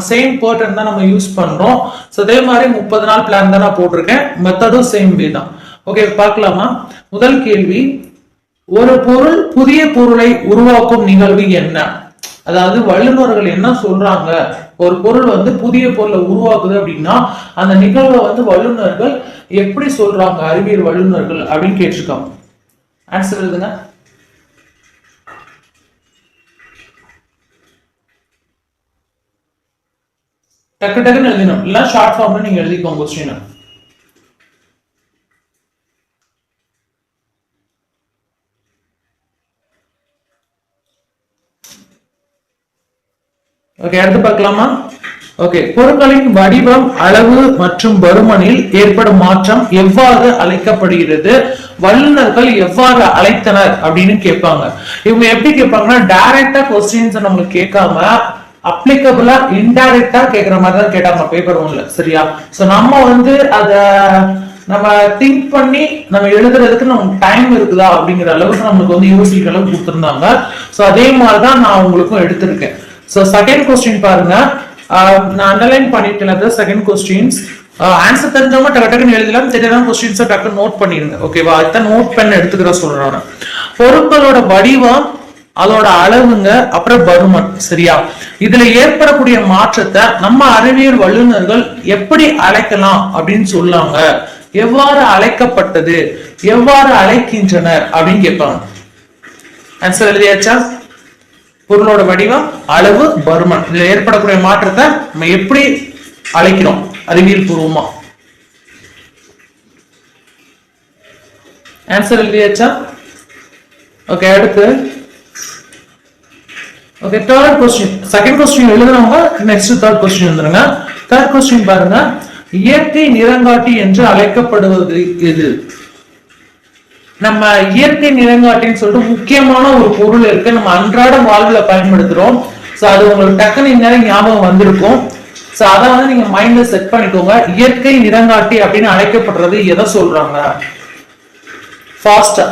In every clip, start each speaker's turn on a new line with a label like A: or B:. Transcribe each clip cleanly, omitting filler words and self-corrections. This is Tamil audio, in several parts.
A: சேம் பேட்டர்ன் தான் நம்ம யூஸ் பண்றோம். ஸோ அதே மாதிரி 30 நாள் பிளான் தான் நான் போட்டிருக்கேன். மெத்தடும் சேம் வே தான். ஓகே, பார்க்கலாமா? முதல் கேள்வி, ஒரு பொருள் புதிய பொருளை உருவாக்கும் நிகழ்வு என்ன? அதாவது வல்லுநர்கள் என்ன சொல்றாங்க, ஒரு பொருள் வந்து புதிய பொருளை உருவாக்குது அப்படின்னா அந்த நிகழ்வை வந்து வல்லுநர்கள் எப்படி சொல்றாங்க, அறிவியல் வல்லுநர்கள் அப்படின்னு கேட்டிருக்காங்க. ஆன்சர் எழுதுங்க. டக்கு டக்குன்னு எழுதணும், இல்ல ஷார்ட் ஃபார்ம்ல நீங்க எழுதிக்கோங்க கொஸ்டின். ஓகே, அடுத்து பார்க்கலாமா? ஓகே, பொருட்களின் வடிவம், அளவு மற்றும் பருமனில் ஏற்படும் மாற்றம் எவ்வாறு அழைக்கப்படுகிறது? வல்லுநர்கள் எவ்வாறு அழைத்தனர் அப்படின்னு கேட்பாங்க. இவங்க எப்படி கேட்பாங்கன்னா, டைரக்டா கொஸ்டின்ஸ் நம்மளுக்கு கேட்காம அப்ளிகபிளா இன்டைரக்டா கேட்கிற மாதிரி தான் கேட்டாங்க பேப்பர் ஒன்ல. சரியா? சோ நம்ம வந்து அத நம்ம திங்க் பண்ணி நம்ம எழுதுறதுக்கு நமக்கு டைம் இருக்குதா அப்படிங்கிற அளவுக்கு நம்மளுக்கு வந்து யோசிக்கிற அளவுக்கு கொடுத்துருந்தாங்க. சோ அதே மாதிரிதான் நான் உங்களுக்கும் எடுத்திருக்கேன். சோ செகண்ட் கொஸ்டின் பாருங்க, நான் அண்டர்லைன் பண்ணிட்டேன். செகண்ட் கொஸ்டின்ஸ் ஆன்சர் தெரிஞ்சவங்க டக்கு டக்குன்னு எழுதலாம், தெரியாத கொஸ்டின்ஸை டக்கு நோட் பண்ணிருங்க. ஓகேவா? இதான் நோட் பண்ண எடுத்துக்கிற சொல்றேன். பொருட்களோட வடிவம், அதோட அளவுங்க, அப்புறம் பருமன். சரியா? இதுல ஏற்படக்கூடிய மாற்றத்தை நம்ம அறிவியல் வல்லுநர்கள் எப்படி அழைக்கலாம் அப்படின்னு சொல்லாங்க. எவ்வாறு அழைக்கப்பட்டது, எவ்வாறு அழைக்கின்றனர் அப்படின்னு கேட்பாங்க. ஆன்சர் எழுதியாச்சா? பொருளோட வடிவம், அளவு, பருமன், இதுல ஏற்படக்கூடிய மாற்றத்தை நம்ம எப்படி அழைக்கிறோம் அறிவியல் பூர்வமா? ஆன்சர் எழுதியாச்சா? ஓகே, அடுத்து okay, third question. Second question எழுதுறவங்க நெக்ஸ்ட் தேர்ட் கொஸ்டின் வந்துருங்க. தேர்ட் கொஸ்டின் பாருங்க, இயற்கை நிறங்காட்டி என்று அழைக்கப்படுவது எது? நம்ம இயற்கை நிறங்காட்டின்னு சொல்லிட்டு முக்கியமான ஒரு பொருள் இருக்கு, நம்ம அன்றாட வாழ்வுல பயன்படுத்துறோம். சோ அது உங்களுக்கு டக்குனு இந்நேரம் ஞாபகம் வந்திருக்கும். சோ அதை வந்து நீங்க மைண்ட்ல செட் பண்ணிக்கோங்க. இயற்கை நிறங்காட்டி அப்படின்னு அழைக்கப்படுறது எதை சொல்றாங்க? ஃபாஸ்டா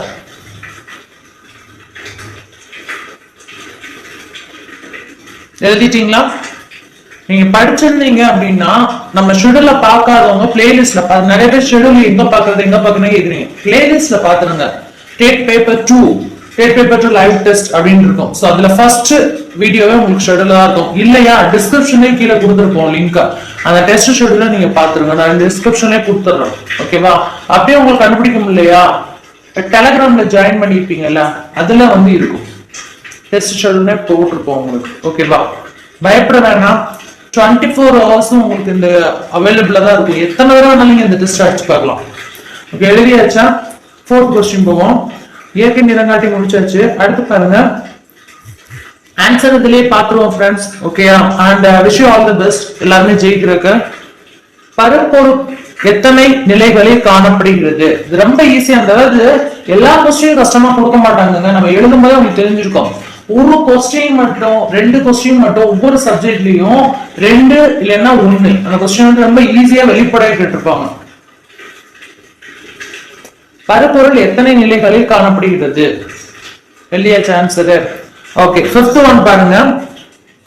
A: எழுதிட்டீங்களா? நீங்க படிச்சிருந்தீங்க அப்படின்னா நம்ம ஷெட்யூல்ல பார்க்காதவங்க பிளேலிஸ்ட்ல நிறைய பேர் ஷெட்யூல் எங்க பாக்குறது கேக்குறீங்க. பிளேலிஸ்ட்ல பாத்துருங்க. டேட் பேப்பர் 2 லைவ் டெஸ்ட் அப்படின்னு இருக்கும். சோ அதுல ஃபர்ஸ்ட் வீடியோவே உங்களுக்கு ஷெட்யூல் தான் இருக்கும். இல்லையா, டிஸ்கிரிப்ஷன்லயே கீழே கொடுத்துருப்போம் லிங்க். அந்த டெஸ்ட் ஷெட்யூல நீங்க பாத்துருங்க. நான் டிஸ்கிரிப்ஷன்லயே கொடுத்துறேன். ஓகேவா? அப்படியே உங்களுக்கு கண்டுபிடிக்க முடியலையா, டெலிகிராம்ல ஜாயின் பண்ணிருப்பீங்கல்ல, அதுல வந்து இருக்கும். டெஸ்ட் ஷெட்யூல்னே போட்டிருப்போம் உங்களுக்கு. ஓகேவா? பயப்பட வேணாம். 24 hours உங்களுக்கு இந்த அவைலபிளா தான் இருக்கும். எத்தனை தடவை நீங்க இந்த டெஸ்ட் அடிச்சு பார்க்கலாம். ஓகே, எழுதியாச்சா? ஃபோர்த் கொஸ்டின் போவோம். இயற்கை நிறங்காட்டி முடிச்சாச்சு. அடுத்து பாருங்க, ஆன்சர் இதுலயே பாத்துருவோம் ஃப்ரெண்ட்ஸ். ஓகேயா? And wish you all the best. எல்லாருமே ஜெயிக்கிறதுக்கு. பருப்பொருள் எத்தனை நிலைகளில் காணப்படுகிறது? இது ரொம்ப ஈஸியா, அதாவது எல்லா கொஸ்டினும் கஷ்டமா கொடுக்க மாட்டாங்க. நம்ம எழுதும் போது உங்களுக்கு தெரிஞ்சிருக்கும். ஒரு கொஸ்டின் மட்டும் 2 கொஸ்டின் மட்டும் ஒவ்வொரு சப்ஜெக்ட்லயும் 2 இல்லைன்னா 1 அந்த கொஸ்டின் வந்து ரொம்ப ஈஸியா வெளிப்படையா கேட்டிருப்பாங்க. பருப்பொருள் எத்தனை நிலைகளில் காணப்படுகிறது? வெளியே ஆன்சர். ஓகே, ஃபிஃப்த் ஒன் பாருங்க.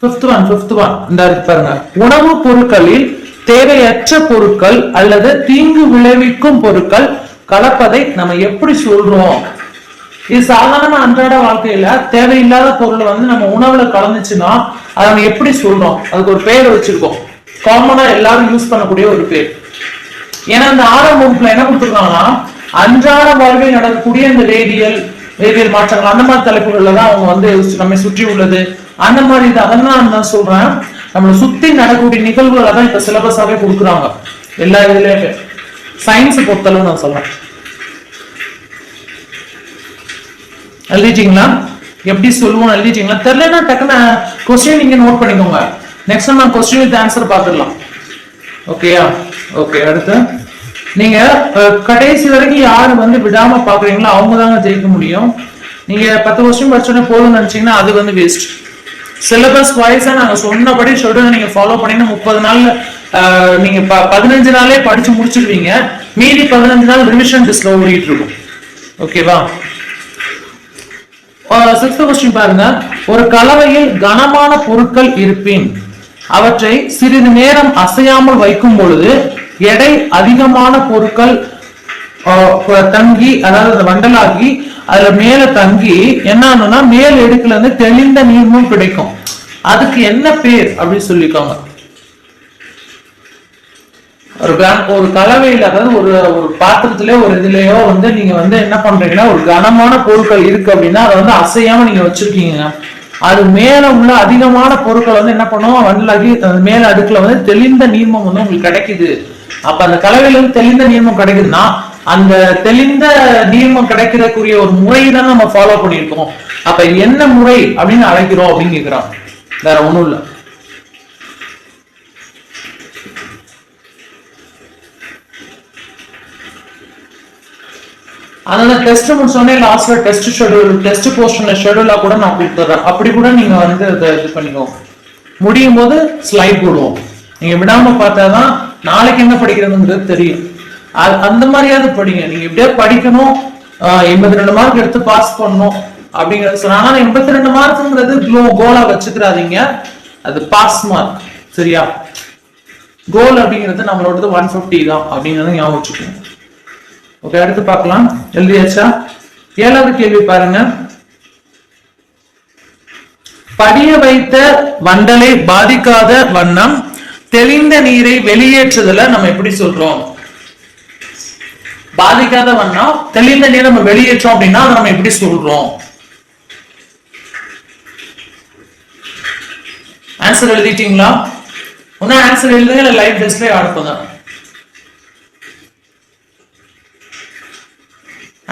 A: ஃபிஃப்த் ஒன் இந்த இருக்கு பாருங்க. உணவுப் பொருட்களில் தேவையற்ற பொருட்கள் அல்லது தீங்கு விளைவிக்கும் பொருட்கள் கலப்பதை நம்ம எப்படி சொல்றோம்? இது சாதாரண அன்றாட வாழ்க்கையில தேவையில்லாத பொருள் வந்து நம்ம உணவுல கலந்துச்சுன்னா அதை நம்ம எப்படி சொல்றோம்? அதுக்கு ஒரு பேர் வச்சிருக்கோம். காமனா எல்லாரும் யூஸ் பண்ணக்கூடிய ஒரு பேர். ஏன்னா இந்த 6ஆம் வகுப்புல என்ன கொடுத்துருக்காங்கன்னா, அன்றாட வாழ்வில் நடக்கக்கூடிய இந்த வேதியியல் மாற்றங்கள் அந்த மாதிரி தலைப்புகள்ல தான் அவங்க வந்து நம்ம சுற்றி உள்ளது அந்த மாதிரி இது. அதெல்லாம் நான் சொல்றேன், நம்மளை சுத்தி நடக்கக்கூடிய நிகழ்வுகளை தான் இப்ப சிலபஸாவே கொடுக்குறாங்க எல்லா இதுலயுமே. சயின்ஸ் பொறுத்தளவு நான் சொல்றேன். எழுதிட்டீங்களா? எப்படி சொல்லுவோம் எழுதிட்டீங்களா? தெரியலன்னா டக்குன்னு கொஸ்டின் நீங்க நோட் பண்ணிக்கோங்க. நெக்ஸ்ட் நம்ம கொஸ்டின் வித் ஆன்சர் பார்த்துடலாம். ஓகேயா? ஓகே, அடுத்து நீங்க கடைசி வரைக்கும் யாரு வந்து விடாம பாக்குறீங்களோ அவங்க தாங்க ஜெயிக்க முடியும். நீங்க 10 கொஸ்டின் படிச்சோன்னே போதும்னு நினைச்சீங்கன்னா அது வந்து வேஸ்ட். சிலபஸ் வைஸா நாங்க சொன்னபடி ஷெட்யூல் நீங்க ஃபாலோ பண்ணீங்கன்னா 30 நாள்ல நீங்க 15 நாளே படிச்சு முடிச்சிடுவீங்க. மீதி 15 நாள் ரிவிஷன் டெஸ்ட்ல ஓடிட்டு இருக்கும். ஓகேவா? 6th கொஸ்டின் பாருங்க. ஒரு கலவையில் கனமான பொருட்கள் இருப்பின் அவற்றை சிறிது நேரம் அசையாமல் வைக்கும் பொழுது எடை அதிகமான பொருட்கள் தங்கி, அதாவது வண்டலாகி அதுல மேல தங்கி என்ன மேல் எடுக்கல இருந்து தெளிந்த நீர்மும் கிடைக்கும். அதுக்கு என்ன பேர் அப்படின்னு சொல்லிக்கோங்க. ஒரு கலவையில, அதாவது ஒரு பாத்திரத்திலயோ ஒரு இதுலயோ நீங்க என்ன பண்றீங்கன்னா, ஒரு கனமான பொருட்கள் இருக்கு அப்படின்னா அதை அசையாம நீங்க வச்சிருக்கீங்க. அது மேல உள்ள அதிகமான பொருட்கள் என்ன பண்ணுவோம், வண்டலாகி மேல அடுக்குல தெளிந்த நீர்மம் உங்களுக்கு கிடைக்குது. அப்ப அந்த கலவையில தெளிந்த நீர்மம் கிடைக்குதுன்னா அந்த தெளிந்த நீர்மம் கிடைக்கிறதுக்குரிய ஒரு முறை தான் நம்ம ஃபாலோ பண்ணியிருக்கோம். அப்ப என்ன முறை அப்படின்னு அழைக்கிறோம் அப்படின்னு கேட்கிறோம். வேற ஒண்ணும் இல்லை. அதனால டெஸ்ட் முடிச்சோடனே லாஸ்ட்ல டெஸ்ட் ஷெட்யூல், டெஸ்ட் போர்ஷன்ல ஷெட்யூலா கூட நான் கொடுத்துறேன். அப்படி கூட நீங்க இது பண்ணிக்கோங்க. முடியும் போது ஸ்லைட் போடுவோம். நீங்க விடாம பார்த்தாதான் நாளைக்கு என்ன படிக்கிறதுங்கிறது தெரியும். அந்த மாதிரியாவது படிங்க. நீங்க இப்படியே படிக்கணும், 82 மார்க் எடுத்து பாஸ் பண்ணணும் அப்படிங்கறது சொன்னா, 82 மார்க்ங்கிறது கோலா வச்சுக்கிறாதீங்க. அது பாஸ் மார்க், சரியா? கோல் அப்படிங்கிறது நம்மளோட 150 தான் அப்படிங்கறத ஞாபகம் வச்சுக்கோங்க. ஓகே, அடுத்து பார்க்கலாம். எழுதியாச்சா? 7வது கேள்வி பாருங்க. படிய வைத்த வண்டலை பாதிக்காத வண்ணம் தெளிந்த நீரை வெளியேற்றுதல நம்ம எப்படி சொல்றோம்? பாதிக்காத வண்ணம் தெளிந்த நீரை நம்ம வெளியேற்றோம் அப்படின்னா அதை நம்ம எப்படி சொல்றோம்? ஆன்சர் எழுதிட்டீங்களா? ஒன்னும் ஆன்சர் எழுதுங்க, இல்ல லைவ் டிஸ்பிளே அனுப்புங்க.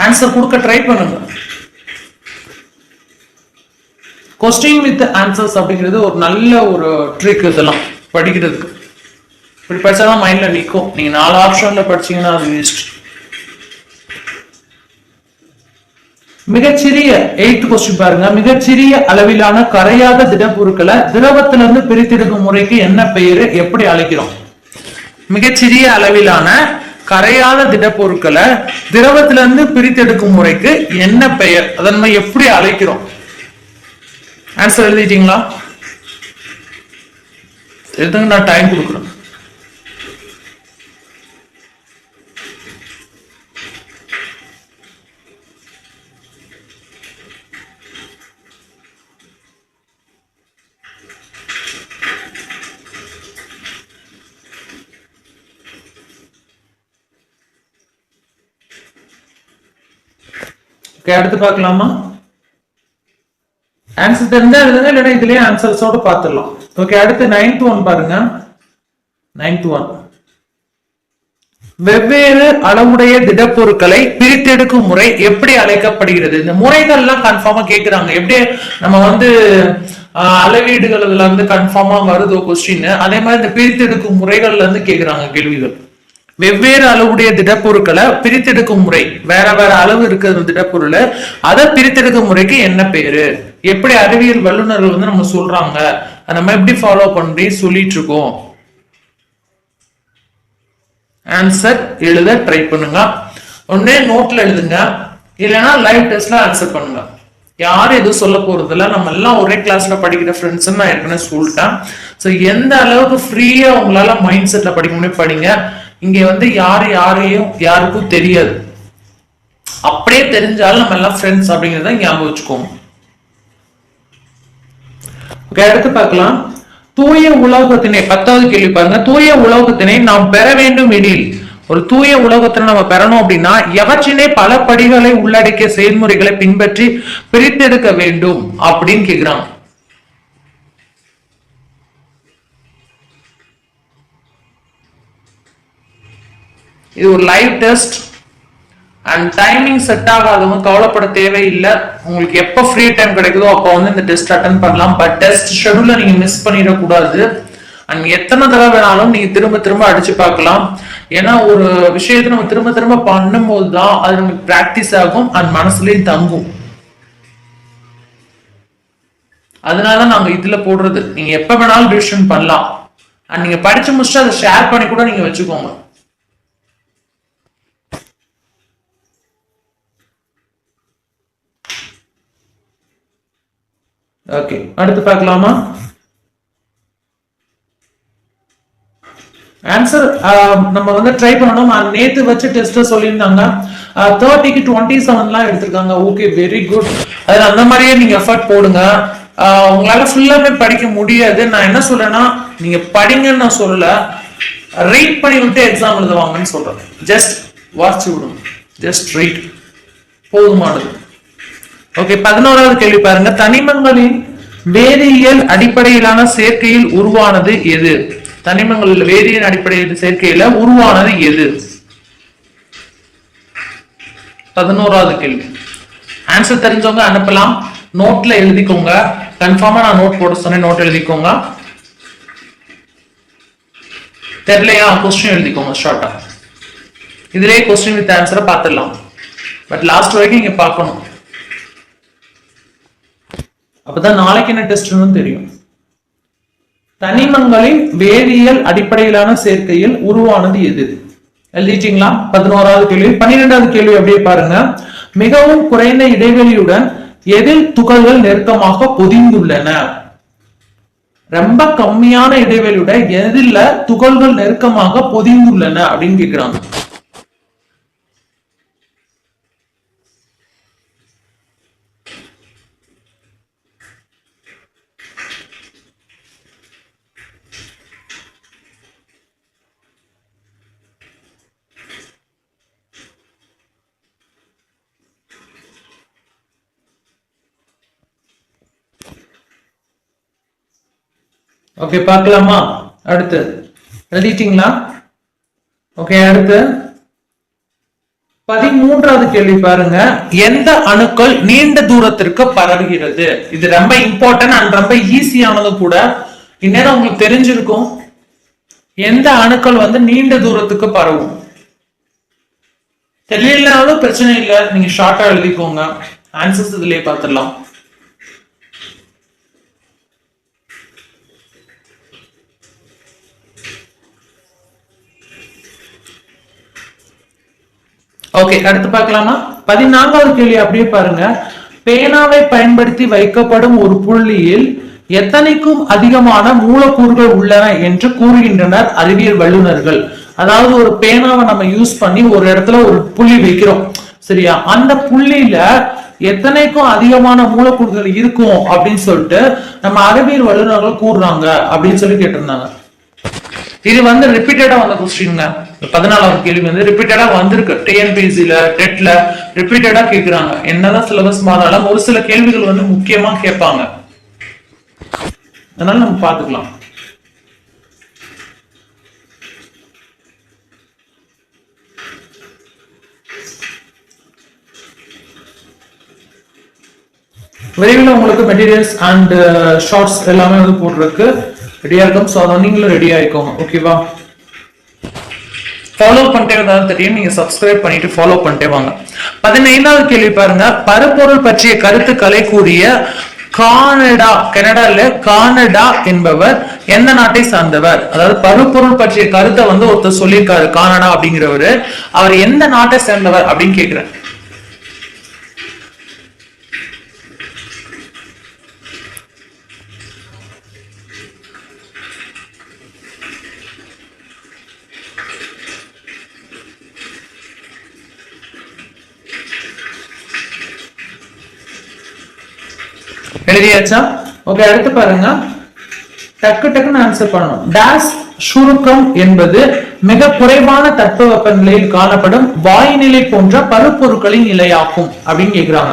A: ஆன்சர் கொடுக்க ட்ரை பண்ணுங்க. கொஸ்டின் வித் ஆன்சர்ஸ் அப்படிங்கிறது ஒரு நல்ல ஒரு ட்ரிக். இதெல்லாம் படிக்கிறதுக்கு இப்படி படிச்சாதான் மைண்ட்ல நிற்கும். நீங்க 4 ஆப்ஷன்ல படிச்சீங்கன்னா அது வேஸ்ட். மிகச்சிறிய 8th கொஸ்டின் பாருங்க. மிகச்சிறிய அளவிலான கரையாத திடப்பொருட்களை திரவத்திலிருந்து பிரித்தெடுக்கும் முறைக்கு என்ன பெயரு, எப்படி அழைக்கிறோம்? மிகச்சிறிய அளவிலான கரையாத திடப்பொருட்களை திரவத்திலிருந்து பிரித்தெடுக்கும் முறைக்கு என்ன பெயர், அதை நம்ம எப்படி அழைக்கிறோம்? ஆன்சர் எழுதிட்டீங்களா? எழுதுங்க, நான் டைம் கொடுக்குறேன். அடுத்து பார்க்கலாமா? ஆன்சர் தெரிஞ்சா எழுதுங்க, இல்லைன்னா இதுலயே ஆன்சர்ஸோட பார்த்துடலாம். ஓகே, அடுத்து 9th ஒன் பாருங்க. 9th ஒன், வெவ்வேறு அளவுடைய திடப்பொருட்களை பிரித்தெடுக்கும் முறை எப்படி அழைக்கப்படுகிறது? இந்த முறைகள்லாம் கன்ஃபார்மா கேட்கிறாங்க. எப்படி நம்ம அளவீடுகள் கன்ஃபார்மா வருதோ கொஸ்டின், அதே மாதிரி இந்த பிரித்தெடுக்கும் முறைகள்ல இருந்து கேட்கிறாங்க கேள்விகள். வெவ்வேறு அளவுடைய திடப்பொருட்களை பிரித்தெடுக்கும் முறை, வேற வேற அளவு இருக்கிற திடப்பொருள், அதை பிரித்தெடுக்கும் முறைக்கு என்ன பேரு, எப்படி அறிவியல் வல்லுநர்கள் நம்ம சொல்றாங்க, நம்ம எப்படி ஃபாலோ பண்ணி சொல்லிட்டு இருக்கோம்? ஆன்சர் எழுத ட்ரை பண்ணுங்க. ஒன்னே நோட்ல எழுதுங்க, இல்லைன்னா லைவ் டெஸ்ட்ல ஆன்சர் பண்ணுங்க. யாரும் எதுவும் சொல்ல போறது இல்லை. நம்ம எல்லாம் ஒரே கிளாஸ்ல படிக்கிற ஃப்ரெண்ட்ஸ் நான் ஏற்கனவே சொல்லிட்டேன். ஸோ எந்த அளவுக்கு ஃப்ரீயா உங்களால மைண்ட் செட்ல படிக்க முடியும் படிங்க. இங்க யாருக்கும் தெரியாது. அப்படியே தெரிஞ்சாலும் நம்ம எல்லாம் ஃப்ரெண்ட்ஸ் அப்படிங்கறத ஞாபகம் வச்சுக்கோங்க. ஓகே, அடுத்து பார்க்கலாம். தூய உலோகத்தினை, 10வது கேள்வி பாருங்க. தூய உலோகத்தினை நாம் பெற வேண்டும் எனில், ஒரு தூய உலோகத்தினை நம்ம பெறணும் அப்படின்னா எவற்றினை பல படிகளை உள்ளடக்கிய செயல்முறைகளை பின்பற்றி பிரித்தெடுக்க வேண்டும் அப்படின்னு கேக்குறாங்க. இது ஒரு live test and timing set ஆகாதவங்க கவலைப்பட தேவையில்லை. உங்களுக்கு எப்போ ஃப்ரீ டைம் கிடைக்குதோ அப்போ இந்த டெஸ்ட் அட்டன் பண்ணலாம். பட் டெஸ்ட் ஷெட்யூல நீங்க மிஸ் பண்ணிடக்கூடாது. அண்ட் எத்தனை தடவை வேணாலும் நீங்க திரும்ப திரும்ப அடிச்சு பார்க்கலாம். ஏன்னா ஒரு விஷயத்தை நம்ம திரும்ப திரும்ப பண்ணும்போது தான் அது நமக்கு பிராக்டிஸ் ஆகும் அண்ட் மனசுலயும் தங்கும். அதனால நாங்க இதுல போடுறது. நீங்க எப்ப வேணாலும் ரிவிஷன் பண்ணலாம். அண்ட் நீங்க படிச்சு முடிச்சுட்டு அதை ஷேர் பண்ணி கூட நீங்க வச்சுக்கோங்க. ஓகே, அடுத்து பார்க்கலாமா? ஆன்சர் நம்ம வந்து ட்ரை பண்ணணும். நேத்து வச்சு டெஸ்ட் சொல்லியிருந்தாங்க 30க்கு 27 எடுத்திருக்காங்க. Okay, very good. அதுல அந்த மாதிரியே நீங்க எஃபர்ட் போடுங்க. உங்களால ஃபுல்லாமே படிக்க முடியாது. நான் என்ன சொல்றேன்னா, நீங்க படிங்கன்னு நான் சொல்லல, ரீட் பண்ணி விட்டு எக்ஸாம் எழுதுவாங்கன்னு சொல்றேன். ஜஸ்ட் வாட்ச் விடுங்க, ஜஸ்ட் ரீட் போதுமானது. ஓகே, 11வது கேள்வி பாருங்க. தனிமங்களின் வேதியியல் அடிப்படையிலான சேர்க்கையில் உருவானது எது? தனிமங்கள் வேதியியல் அடிப்படையில் சேர்க்கையில உருவானது எது? 11வது கேள்வி. ஆன்சர் தெரிஞ்சவங்க அனுப்பலாம். நோட்ல எழுதிக்கோங்க. கன்ஃபார்மா நான் நோட் போட சொன்னேன், நோட் எழுதிக்கோங்க. தெரியலையா, கொஸ்டின் எழுதிக்கோங்க ஷார்ட்டா. இதுலயே கொஸ்டின் வித் ஆன்சரை பார்த்துடலாம். பட் லாஸ்ட் வரைக்கும் இங்க பார்க்கணும். அப்பதான் நாளைக்கு என்ன டெஸ்ட்னு தெரியும். தனிமங்களின் வேதியியல் அடிப்படையிலான சேர்க்கையில் உருவானது எது? எழுதிட்டீங்களா? 11வது கேள்வி. 12வது கேள்வி அப்படியே பாருங்க. மிகவும் குறைந்த இடைவெளியுடன் எதில் துகள்கள் நெருக்கமாக பொதிந்துள்ளன? ரொம்ப கம்மியான இடைவெளியுடன் எதில துகள்கள் நெருக்கமாக பொதிந்துள்ளன அப்படின்னு கேக்குறாங்க. ஓகே, பார்க்கலாமா? அடுத்து எழுதிட்டீங்களா? ஓகே, அடுத்து 13வது கேள்வி பாருங்க. எந்த அணுக்கள் நீண்ட தூரத்திற்கு பரவுகிறது? இது ரொம்ப இம்பார்ட்டன்ட் அண்ட் ரொம்ப ஈஸியானது கூட. இந்நேரம் உங்களுக்கு தெரிஞ்சிருக்கும். எந்த அணுக்கள் வந்து நீண்ட தூரத்துக்கு பரவும்? தெரியலனாலும் பிரச்சனை இல்லை, நீங்க ஷார்ட்டா எழுதிக்கோங்க. ஆன்சர்ஸ் இதுலயே பார்த்துடலாம். ஓகே, அடுத்து பார்க்கலாமா? 14வது கேள்வி அப்படியே பாருங்க. பேனாவை பயன்படுத்தி வைக்கப்படும் ஒரு புள்ளியில் எத்தனைக்கும் அதிகமான மூலக்கூறுகள் உள்ளன என்று கூறுகின்றனர் அறிவியல் வல்லுநர்கள். அதாவது ஒரு பேனாவை நம்ம யூஸ் பண்ணி ஒரு இடத்துல ஒரு புள்ளி வைக்கிறோம், சரியா? அந்த புள்ளியில எத்தனைக்கும் அதிகமான மூலக்கூறுகள் இருக்கும் அப்படின்னு சொல்லிட்டு நம்ம அறிவியல் வல்லுநர்கள் கூறுறாங்க அப்படின்னு சொல்லி கேட்டிருந்தாங்க. இது வந்து ரிப்பீட்டடா வந்த கொஸ்டின்ங்க. 14வது கேள்வி வந்து ரிப்பீட்டடா வந்திருக்கு. டிஎன்பிஎஸ்சில டெட்ல ரிப்பீட்டடா கேக்குறாங்க. என்னதான் சிலபஸ் மாறாலும் ஒரு சில கேள்விகள் வந்து முக்கியமா கேட்பாங்க. அதனால நம்ம பாத்துக்கலாம். விரைவில் உங்களுக்கு மெட்டீரியல்ஸ் அண்ட் ஷார்ட்ஸ் எல்லாமே வந்து போட்டுருக்கு, ரெடியா இருக்கும். ஸோ அதை நீங்களும் ரெடி ஆயிக்கோங்க. ஓகேவா? ஃபாலோ பண்ணிட்டே இருந்தாலும் தெரியும். நீங்க சப்ஸ்கிரைப் பண்ணிட்டு ஃபாலோ பண்ணிட்டே வாங்க. 15வது கேள்வி பாருங்க. பருப்பொருள் பற்றிய கருத்துக்களை கூறிய கனடால கானடா என்பவர் எந்த நாட்டை சார்ந்தவர்? அதாவது பருப்பொருள் பற்றிய கருத்தை வந்து ஒருத்தர் சொல்லியிருக்காரு, கானடா அப்படிங்கிறவரு. அவர் எந்த நாட்டை சேர்ந்தவர் அப்படின்னு கேக்குறேன். எழுதியாச்சா? ஓகே, அடுத்து பாருங்க. டக்கு டக்குன்னு ஆன்சர் பண்ணணும். டேஸ் சுருக்கம் என்பது மிக குறைவான தட்பவெப்ப நிலையில் காணப்படும் வாயுநிலை போன்ற பருப்பொருட்களின் நிலையாகும் அப்படின்னு கேக்குறாங்க.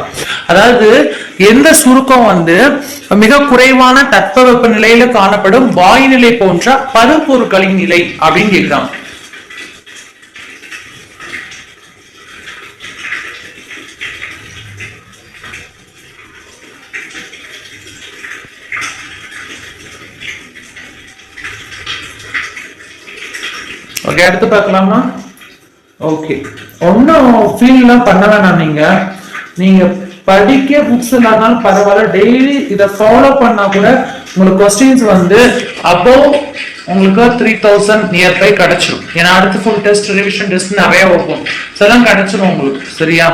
A: அதாவது எந்த சுருக்கம் வந்து மிக குறைவான தட்பவெப்ப நிலையில காணப்படும் வாயுநிலை போன்ற பருப்பொருட்களின் நிலை அப்படின்னு கேக்குறாங்க. ஓகே, அடுத்து பார்க்கலாமா? ஓகே, ஒன்னும் ஃபீல்லாம் பண்ண வேணாம். நீங்க படிக்க புக்ஸ் இல்லாதனாலும் பரவாயில்ல, டெய்லி இதை ஃபாலோ பண்ணா கூட உங்களுக்கு கொஸ்டின்ஸ் வந்து அபோவ் உங்களுக்கு 3000 நியர்பை கிடைச்சிடும். ஏன்னா அடுத்து ஃபுல் டெஸ்ட், ரிவிஷன் டெஸ்ட் நிறைய வைப்போம். அதெல்லாம் கிடைச்சிடும் உங்களுக்கு, சரியா?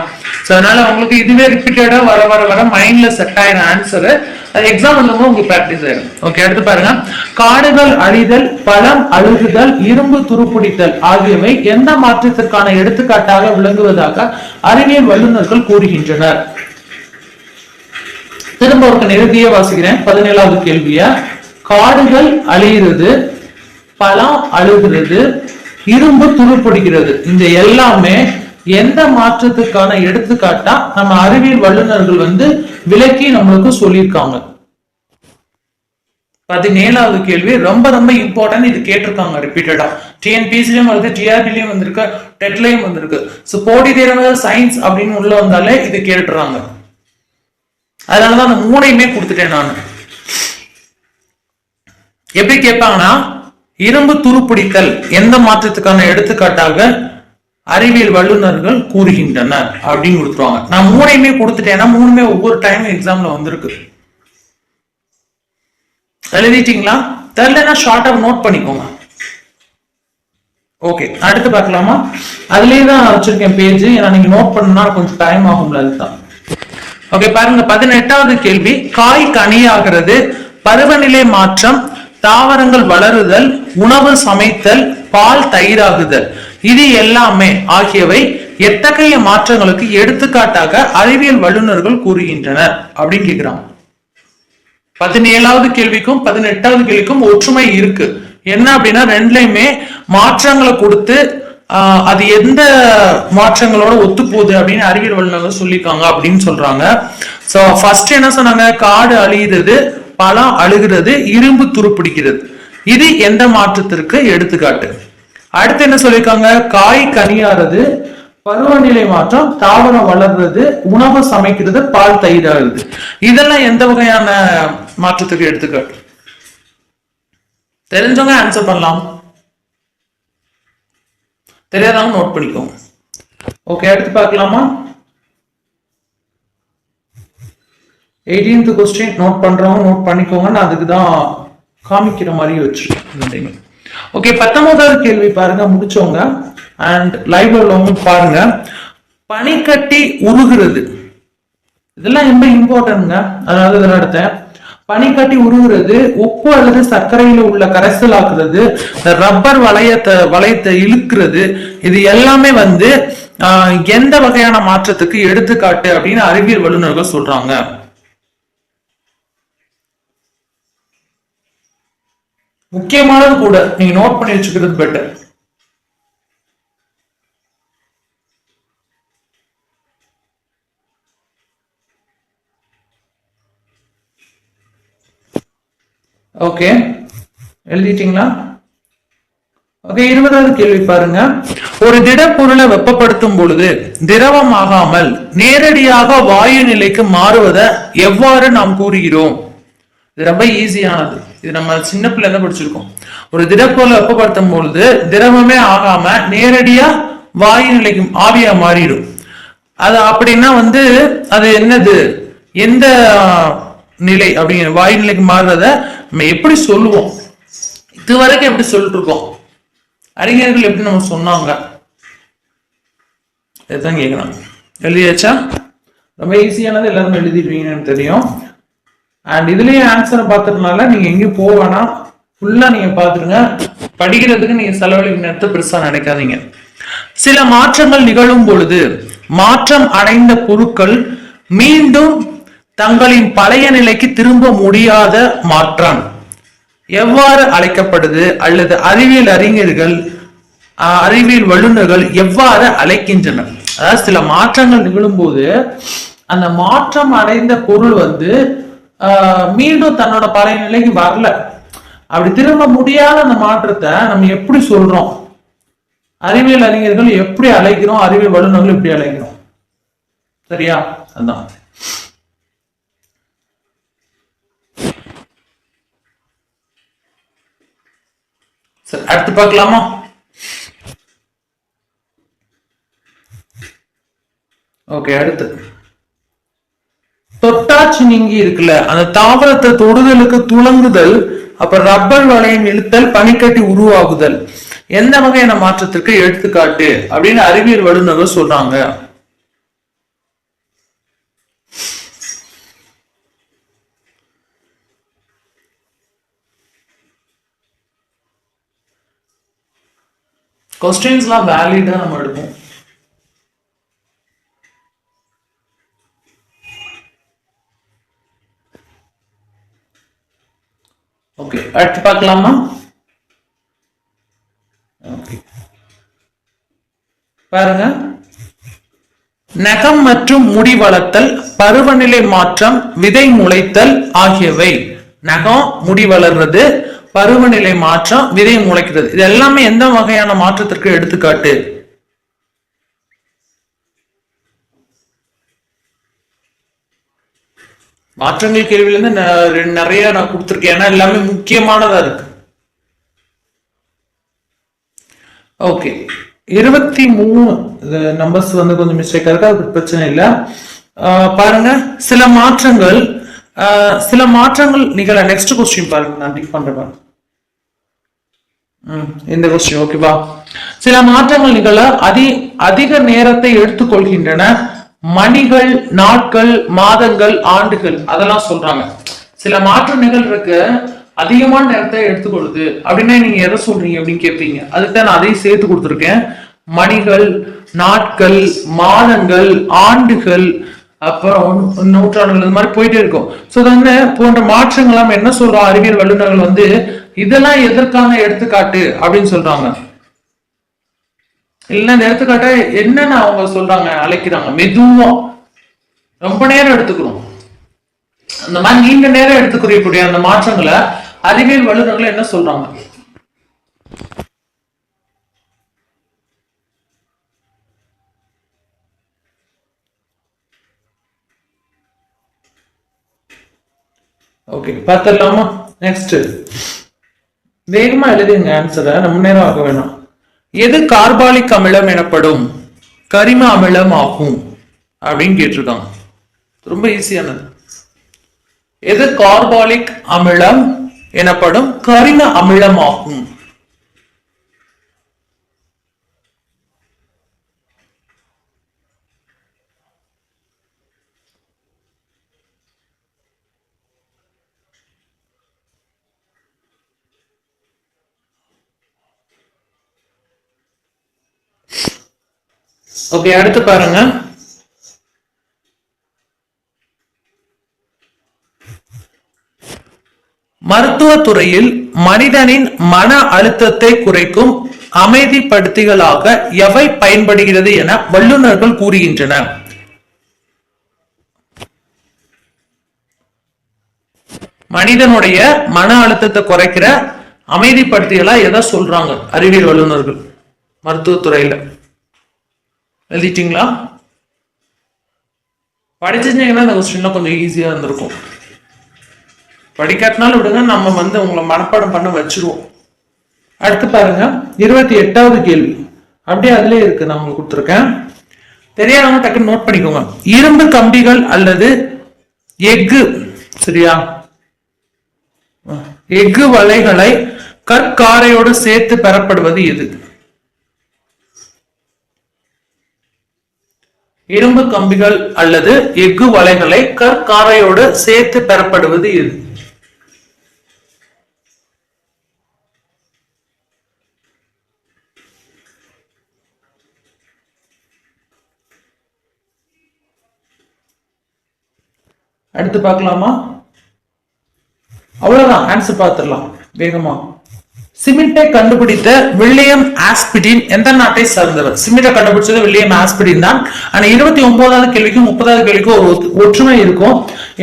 A: ஸோ அதனால உங்களுக்கு இதுவே ரிப்பீட்டடா வர வர வர மைண்ட்ல செட் ஆயிரும் ஆன்சரு. எக்ஸாம் உங்களுக்கு பிராக்டிஸ் ஆயிடும். ஓகே, அடுத்து பாருங்க. காடுகள் அழிதல், பழம் அழுகுதல், இரும்பு துருப்பிடித்தல் ஆகியவை எந்த மாற்றத்திற்கான எடுத்துக்காட்டாக விளங்குவதாக அறிவியல் வல்லுநர்கள் கூறுகின்றனர்? திரும்ப ஒரு நிறுத்திய வாசிக்கிறேன். 17வது கேள்விய. காடுகள் அழிகிறது, பழம் அழுகிறது, இரும்பு துருப்பிடிக்கிறது, இந்த எல்லாமே எந்த மாற்றத்துக்கான எடுத்துக்காட்டா நம்ம அறிவியல் வல்லுநர்கள் விளக்கி நம்மளுக்கு சொல்லியிருக்காங்க? 17வது கேள்வி ரொம்ப ரொம்ப இம்பார்ட்டன்ட். இது கேட்டிருக்காங்க ரிப்பீட்டடா. டிஎன்பிசிலயும் வருது, டிஆர்பிலயும் வந்திருக்கு, டெட்லயும் வந்திருக்கு. சோ போட்டி தேர்வு சயின்ஸ் அப்படின்னு உள்ள வந்தாலே இது கேட்டுறாங்க. அதனாலதான் அந்த 3ஐயுமே கொடுத்துட்டேன் நான். எப்படி கேட்பாங்கன்னா, இரும்பு துருப்பிடித்தல் எந்த மாற்றத்துக்கான எடுத்துக்காட்டாக அறிவியல் வல்லுநர்கள் கூறுகின்றனர் அப்படின்னு கொடுத்துருவாங்க. நான் 3ஐயுமே கொடுத்துட்டேன்னா 3மே ஒவ்வொரு டைம் எக்ஸாம்ல வந்திருக்கு. எழுதிட்டீங்களா? தெரியலன்னா ஷார்ட்டா நோட் பண்ணிக்கோங்க. ஓகே, அடுத்து பார்க்கலாமா? அதுலயே தான் வச்சிருக்கேன் பேஜ். ஏன்னா நீங்க நோட் பண்ணா கொஞ்சம் டைம் ஆகும்ல, அதுதான். ஓகே பாருங்க. 18வது கேள்வி. காய் கனியாகிறது, பருவநிலை மாற்றம், தாவரங்கள் வளருதல், உணவு சமைத்தல், பால் தயிராகுதல், இது எல்லாமே ஆகியவை எத்தகைய மாற்றங்களுக்கு எடுத்துக்காட்டாக அறிவியல் வல்லுநர்கள் கூறுகின்றனர் அப்படின்னு கேக்குறாங்க. 17வது கேள்விக்கும் 18வது கேள்விக்கும் ஒற்றுமை இருக்கு. என்ன அப்படின்னா, ரெண்டுலயுமே மாற்றங்களை கொடுத்து அது எந்த மாற்றங்களோட ஒத்து போகுது அப்படின்னு அறிவியல் வல்லுநர்கள் சொல்லியிருக்காங்க அப்படின்னு சொல்றாங்க. சோ ஃபர்ஸ்ட் என்ன சொன்னாங்க? காடு அழிகிறது, பழம் அழுகிறது, இரும்பு துருப்பிடிக்கிறது, இது எந்த மாற்றத்திற்கு எடுத்துக்காட்டு? அடுத்து என்ன சொல்லியிருக்காங்க? காய் கனியாறது, பருவநிலை மாற்றம், தாவரம் வளர்றது, உணவு சமைக்கிறது, பால் தயிராகிறது, இதெல்லாம் எந்த வகையான மாற்றத்துக்கு எடுத்துக்காட்டு? தெரிஞ்சவங்க ஆன்சர் பண்ணலாம், தெரியாதவங்க நோட் பண்ணிக்கோங்க. ஓகே, அடுத்து பார்க்கலாமா? 18th கொஸ்டின் நோட் பண்றவங்க நோட் பண்ணிக்கோங்க. நான் அதுக்கு தான் காமிக்கிற மாதிரி வச்சிருக்கேன். ஓகே, 19வது கேள்வி பாருங்க, முடிச்சவங்க அண்ட் லைவ்ல உள்ளவங்க பாருங்க. பனிக்கட்டி உருகுறது, இதெல்லாம் ரொம்ப இம்பார்ட்டன்ட்ங்க. அதாவது இதெல்லாம் எடுத்தேன். பனிக்கட்டி உருகுறது, உப்பு அல்லது சர்க்கரையில உள்ள கரைசல் ஆக்குறது, ரப்பர் வளையத்தை இழுக்கிறது, இது எல்லாமே எந்த வகையான மாற்றத்துக்கு எடுத்துக்காட்டு அப்படின்னு அறிவியல் வல்லுநர்கள் சொல்றாங்க? முக்கியமானது கூட, நீங்க நோட் பண்ணி வச்சுக்கிறது பெட்டர். ஓகே, எழுதிட்டீங்களா? ஓகே, 20வது கேள்வி பாருங்க. ஒரு திடப்பொருளை வெப்பப்படுத்தும் பொழுது திரவம் ஆகாமல் நேரடியாக வாயு நிலைக்கு மாறுவதை எவ்வாறு நாம் கூறுகிறோம்? இது ரொம்ப ஈஸியானது. இது நம்ம சின்ன பிள்ளை என்ன படிச்சிருக்கோம். ஒரு திடப்பொருளை வெப்பப்படுத்தும் பொழுது திரவமே ஆகாம நேரடியா வாயு நிலைக்கு ஆவியா மாறிடும். அது அப்படின்னா அது என்னது, எந்த நிலை அப்படிங்கிற வாயு நிலைக்கு மாறுறத நம்ம எப்படி சொல்லுவோம்? இதுவரைக்கும் எப்படி சொல்லிட்டு இருக்கோம்? அறிஞர்கள் எப்படி நம்ம சொன்னாங்க? இதுதான் கேட்கணும். எழுதியாச்சா? ரொம்ப ஈஸியானது, எல்லாருமே எழுதிடுவீங்கன்னு தெரியும். அண்ட் இதுலயே ஆன்சரை பார்த்துறதுனால நீங்க எங்கேயும் போவேனா, ஃபுல்லா நீங்க பாத்துருங்க. படிக்கிறதுக்கு நீங்க செலவழிக்க நேரத்தை பெருசா நினைக்காதீங்க. சில மாற்றங்கள் நிகழும் பொழுது மாற்றம் அடைந்த பொருட்கள் மீண்டும் தங்களின் பழைய நிலைக்கு திரும்ப முடியாத மாற்றம் எவ்வாறு அழைக்கப்படுது, அல்லது அறிவியல் அறிஞர்கள் அறிவியல் வல்லுநர்கள் எவ்வாறு அழைக்கின்றனர்? அதாவது சில மாற்றங்கள் நிகழும் போது அந்த மாற்றம் அடைந்த பொருள் மீண்டும் தன்னோட பழைய நிலைக்கு வரல, அப்படி திரும்ப முடியாத அந்த மாற்றத்தை நம்ம எப்படி சொல்றோம்? அறிவியல் அறிஞர்கள் எப்படி அழைக்கிறோம், அறிவியல் வல்லுநர்கள் எப்படி அழைக்கிறோம்? சரியா? அதான். அடுத்து பார்க்கலாமா? ஓகே, அடுத்து தொட்டாச்சு நீங்கி இருக்குல்ல, அந்த தாவரத்தை தொடுதலுக்கு துளங்குதல், அப்புறம் ரப்பர் வளையம் இழுத்தல், பனிக்கட்டி உருவாகுதல் எந்த வகையான மாற்றத்திற்கு எடுத்துக்காட்டு அப்படின்னு அறிவியல் வல்லுநர்கள் சொல்றாங்க? கொஸ்டின்ஸ்லாம் வேலிடா நம்ம எடுப்போம். ஓகே, அடுத்து பார்க்கலாமா? ஓகே, பாருங்க. நகம் மற்றும் முடி வளர்த்தல், பருவநிலை மாற்றம், விதை முளைத்தல் ஆகியவை. நகம், முடி வளர்றது, பருவநிலை மாற்றம், விதை முளைக்கிறது, இது எல்லாமே எந்த வகையான மாற்றத்திற்கு எடுத்துக்காட்டு? மாற்றங்கள் கேள்வியில இருந்து நிறைய நான் கொடுத்திருக்கேன், ஏன்னா எல்லாமே முக்கியமானதா இருக்கு. ஓகே, 23 நம்பர்ஸ் வந்து கொஞ்சம் மிஸ்டேக்கா இருக்கு, அது பிரச்சனை இல்லை. பாருங்க, சில மாற்றங்கள் நிகழ. நெக்ஸ்ட் கொஸ்டின் பாருங்க, நான் டிக் பண்றேன். இந்த கொஸ்டின் ஓகேவா? சில மாற்றங்கள் நிகழ அதிக நேரத்தை எடுத்துக்கொள்கின்றன. மணிகள், நாட்கள், மாதங்கள், ஆண்டுகள், அதெல்லாம் சொல்றாங்க. சில மாற்றம் நிகழ்றதுக்கு அதிகமான நேரத்தை எடுத்துக்கொள்ளுது அப்படின்னா நீங்க எதை சொல்றீங்க அப்படின்னு கேட்பீங்க. அதுக்குதான் நான் அதையும் சேர்த்து கொடுத்துருக்கேன். மணிகள், நாட்கள், மாதங்கள், ஆண்டுகள், அப்புறம் நூற்றாண்டுகள், இந்த மாதிரி போயிட்டே இருக்கும். சோ போன்ற மாற்றங்கள் எல்லாம் என்ன சொல்றோம், அறிவியல் வல்லுநர்கள் வந்து இதெல்லாம் எதற்கான எடுத்துக்காட்டு அப்படின்னு சொல்றாங்க. இல்லைன்னா இந்த எடுத்துக்காட்ட என்னன்னு அவங்க சொல்றாங்க, அழைக்கிறாங்க. மெதுவா ரொம்ப நேரம் எடுத்துக்கிறோம், அந்த மாதிரி நீண்ட நேரம் எடுத்துக்கூடிய அந்த மாற்றங்களை அறிவியல் வல்லுநர்கள் என்ன சொல்றாங்க? ஓகே, பார்த்துடலாமா? நெக்ஸ்ட் வேகமா எழுதுங்க ஆன்சரை, ரொம்ப நேரம் ஆக வேணாம். எது கார்பாலிக் அமிலம் எனப்படும்? கரிம அமிலம் ஆகும் அப்படின்னு கேட்டிருக்காங்க. ரொம்ப ஈஸியானது. எது கார்பாலிக் அமிலம் எனப்படும்? கரிம அமிலம் ஆகும். ஓகே, அடுத்து பாருங்க. மருத்துவத்துறையில் மனிதனின் மன அழுத்தத்தை குறைக்கும் அமைதிப்படுத்திகளாக எவை பயன்படுகிறது என வல்லுநர்கள் கூறுகின்றனர்? மனிதனுடைய மன அழுத்தத்தை குறைக்கிற அமைதிப்படுத்திகளா எதை சொல்றாங்க அறிவியல் வல்லுநர்கள் மருத்துவத்துறையில? எழுதிட்டீங்களா? படிச்சிருந்தீங்கன்னா இந்த கொஸ்டின்லாம் கொஞ்சம் ஈஸியா இருந்திருக்கும். படிக்காட்டினாலும் விடுங்க, நம்ம வந்து உங்களை மனப்பாடம் பண்ண வச்சிருவோம். அடுத்து பாருங்க, 28வது கேள்வி. அப்படியே அதுலயே இருக்கு, நான் உங்களுக்கு கொடுத்துருக்கேன். தெரியாதவங்க டக்குன்னு நோட் பண்ணிக்கோங்க. இரும்பு கம்பிகள் அல்லது எஃகு, சரியா, எஃகு வலைகளை கற்காரையோடு சேர்த்து பெறப்படுவது எது? இரும்பு கம்பிகள் அல்லது எஃகு வலைகளை கற்காரையோடு சேர்த்து பெறப்படுவது எது? அடுத்து பார்க்கலாமா? அவ்வளவுதான், ஆன்சர் பார்த்துடலாம் வேகமா. சிமெண்டை கண்டுபிடித்த வில்லியம் ஆஸ்பிடின் எந்த நாட்டை சார்ந்தவர்? சிமெண்டை கண்டுபிடிச்சது வில்லியம் ஆஸ்பிடின் தான். ஆனா 29வது கேள்விக்கும் 30வது கேள்விக்கும் ஒரு ஒற்றுமை இருக்கும்.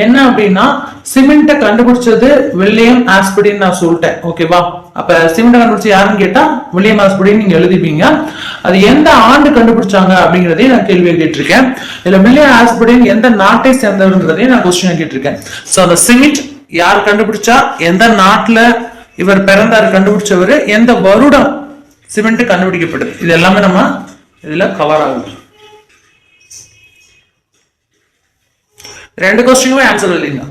A: என்ன அப்படின்னா, சிமெண்டை கண்டுபிடிச்சது வில்லியம் ஆஸ்பிடின் நான் சொல்லிட்டேன், ஓகேவா? அப்ப சிமெண்டை கண்டுபிடிச்ச யாருன்னு கேட்டா வில்லியம் ஆஸ்பிடின் நீங்க எழுதிப்பீங்க. அது எந்த ஆண்டு கண்டுபிடிச்சாங்க அப்படிங்கறதையும் நான் கேள்வியை கேட்டிருக்கேன். இதுல வில்லியம் ஆஸ்பிடின் எந்த நாட்டை சேர்ந்தவர்ங்கிறதையும் நான் கொஸ்டின் கேட்டிருக்கேன். சோ அந்த சிமெண்ட் யார் கண்டுபிடிச்சா, எந்த நாட்டுல இவர் பிறந்தார், கண்டுபிடிச்சவர், எந்த வருடம் சிமெண்ட் கண்டுபிடிக்கப்படுது, இது எல்லாமே நம்ம இதுல கவர் ஆகுது. 2 கொஸ்டினுமே ஆன்சர் இல்லைங்க.